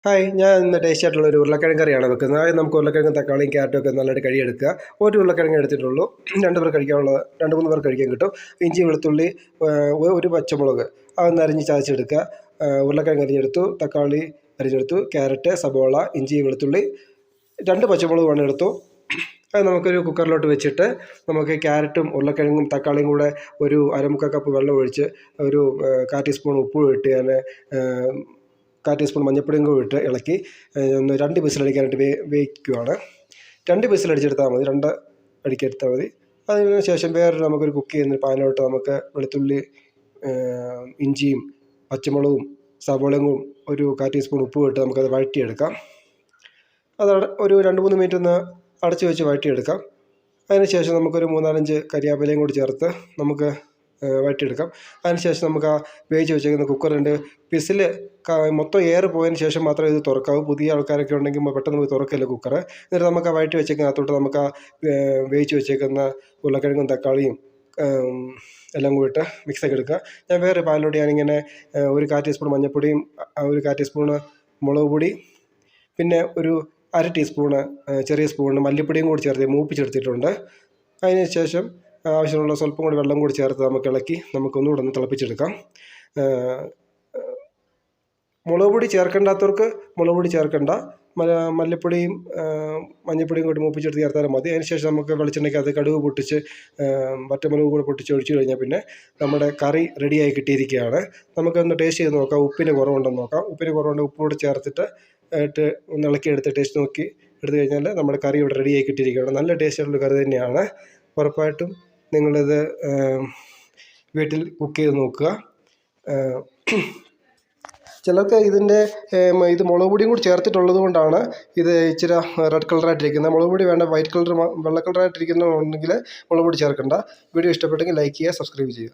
Hi, ഞാൻ ഇന്ന് tasty ആയിട്ടുള്ള ഒരു ഉരുളക്കിഴങ്ങ് കറിയാണ് വെക്കുന്നത്. ആദ്യം നമുക്ക് ഉരുളക്കിഴങ്ങും തക്കാളിയും ക്യാരറ്റും ഒക്കെ നല്ലതായിട്ട് കഴുകിയെടുക്കുക. ഒരു ഉരുളക്കിഴങ്ങ് എടുത്തിട്ടുള്ളൂ. 2 പേർ കഴിക്കാനുള്ള 2-3 പേർ കഴിക്കാൻ കിട്ടും. ഇഞ്ചി, വെളുത്തുള്ളി, ഒരു പച്ചമുളക് അതൊന്ന് അരിഞ്ഞ് ചതച്ചെടുക്കുക. ഉരുളക്കിഴങ്ങ് അരിഞ്ഞെടുത്തു, തക്കാളി അരിഞ്ഞെടുത്തു, ക്യാരറ്റ്, സബോള, ഇഞ്ചി, വെളുത്തുള്ളി, 2 പച്ചമുളക് വേണം എടുത്തു. അത് നമുക്കൊരു കുക്കറിലോട്ട് വെച്ചിട്ട് നമുക്ക് ക്യാരറ്റും ഉരുളക്കിഴങ്ങും തക്കാളിയും കൂടെ ഒരു അരമുക്കാൽ കപ്പ് വെള്ളം ഒഴിച്ച് ഒരു 1/4 ടീസ്പൂൺ ഉപ്പും ഇട്ട് ഞാൻ 1/4 ടീസ്പൂൺ മഞ്ഞൾപ്പൊടിയും കൂടി ഇട്ട് ഇളക്കി ഒന്ന് 2 വിസിലടിക്കാനായിട്ട് വേവിക്കുകയാണ്. 2 വിസിലടിച്ചെടുത്താൽ മതി, 2 അടിക്കെടുത്താൽ മതി. അതിന് ശേഷം വേറൊരു നമുക്കൊരു കുക്ക് ചെയ്യുന്ന പാനിലോട്ട് നമുക്ക് വെളുത്തുള്ളി, ഇഞ്ചിയും പച്ചമുളകും സവോളയും ഒരു 1/4 ടീസ്പൂൺ ഉപ്പും ഇട്ട് നമുക്കത് വഴറ്റിയെടുക്കാം. അത് ഒരു 2-3 മിനിറ്റ് ഒന്ന് അടച്ച് വെച്ച് വഴറ്റിയെടുക്കാം. അതിന് ശേഷം നമുക്കൊരു 3-4 കരിയാപ്പിലയും കൂടി ചേർത്ത് നമുക്ക് വഴറ്റിയെടുക്കാം. അതിനുശേഷം നമുക്ക് ആ വേവിച്ച് വെച്ചേക്കുന്ന കുക്കറിൻ്റെ വിസിൽ മൊത്തം എയർ പോയതിന് ശേഷം മാത്രമേ ഇത് തുറക്കാവൂ. പുതിയ ആൾക്കാരൊക്കെ ഉണ്ടെങ്കിൽ പെട്ടെന്ന് പോയി തുറക്കില്ല കുക്കർ. എന്നിട്ട് നമുക്ക് ആ വഴറ്റി വെച്ചേക്കുന്നതിനകത്തോട്ട് നമുക്ക് ആ വേവിച്ച് വെച്ചേക്കുന്ന ഉരുളക്കിഴങ്ങും തക്കാളിയും എല്ലാം കൂടിയിട്ട് മിക്സാക്കി എടുക്കുക. ഞാൻ വേറെ പാനിലോട്ട് ഞാനിങ്ങനെ ഒരു 1/4 ടീസ്പൂൺ മഞ്ഞൾപ്പൊടിയും ഒരു 1/4 ടീസ്പൂണ് മുളക് പൊടി, പിന്നെ ഒരു 1/2 ടീസ്പൂണ് ചെറിയ സ്പൂണിന് മല്ലിപ്പൊടിയും കൂടി ചേർത്ത് മൂപ്പിച്ചെടുത്തിട്ടുണ്ട്. അതിന് ശേഷം ആവശ്യമുള്ള സ്വല്പം കൂടി വെള്ളം കൂടി ചേർത്ത് നമുക്ക് ഇളക്കി നമുക്കൊന്നുകൂടെ ഒന്ന് തിളപ്പിച്ചെടുക്കാം. മുളക് പൊടി ചേർക്കേണ്ടാത്തവർക്ക് മുളക് പൊടി ചേർക്കേണ്ട, മല്ലിപ്പൊടിയും മഞ്ഞൾപ്പൊടിയും കൂടി മൂപ്പിച്ചെടുത്ത് ചേർത്താലും മതി. അതിന് ശേഷം നമുക്ക് വെളിച്ചെണ്ണയ്ക്കകത്ത് കടുക് പൊട്ടിച്ച് വറ്റൽമുളക് കൂടി പൊട്ടിച്ച് ഒഴിച്ച് കഴിഞ്ഞാൽ പിന്നെ നമ്മുടെ കറി റെഡിയായി കിട്ടിയിരിക്കുകയാണ്. നമുക്കൊന്ന് ടേസ്റ്റ് ചെയ്ത് നോക്കാം, ഉപ്പിന് കുറവുണ്ടെന്ന് നോക്കാം. ഉപ്പിന് കുറവുണ്ടെങ്കിൽ ഉപ്പ് കൂടി ചേർത്തിട്ട് ഒന്ന് ഇളക്കിയെടുത്ത് ടേസ്റ്റ് നോക്കി എടുത്തു കഴിഞ്ഞാൽ നമ്മുടെ കറി ഇവിടെ റെഡിയായി കിട്ടിയിരിക്കുകയാണ്. നല്ല ടേസ്റ്റായിട്ടുള്ള കറി തന്നെയാണ്. ഉറപ്പായിട്ടും നിങ്ങളിത് വീട്ടിൽ കുക്ക് ചെയ്ത് നോക്കുക. ചിലർക്ക് ഇത് മുളക് പൊടിയും കൂടി ചേർത്തിട്ടുള്ളത് കൊണ്ടാണ് ഇത് ഇച്ചിരി റെഡ് കളറായിട്ടിരിക്കുന്നത്. മുളക് പൊടി വേണ്ട, വൈറ്റ് കളർ വെള്ള കളറായിട്ടിരിക്കുന്നുണ്ടെങ്കിൽ മുളക് പൊടി ചേർക്കണ്ട. വീഡിയോ ഇഷ്ടപ്പെട്ടെങ്കിൽ ലൈക്ക് ചെയ്യുക, സബ്സ്ക്രൈബ് ചെയ്യുക.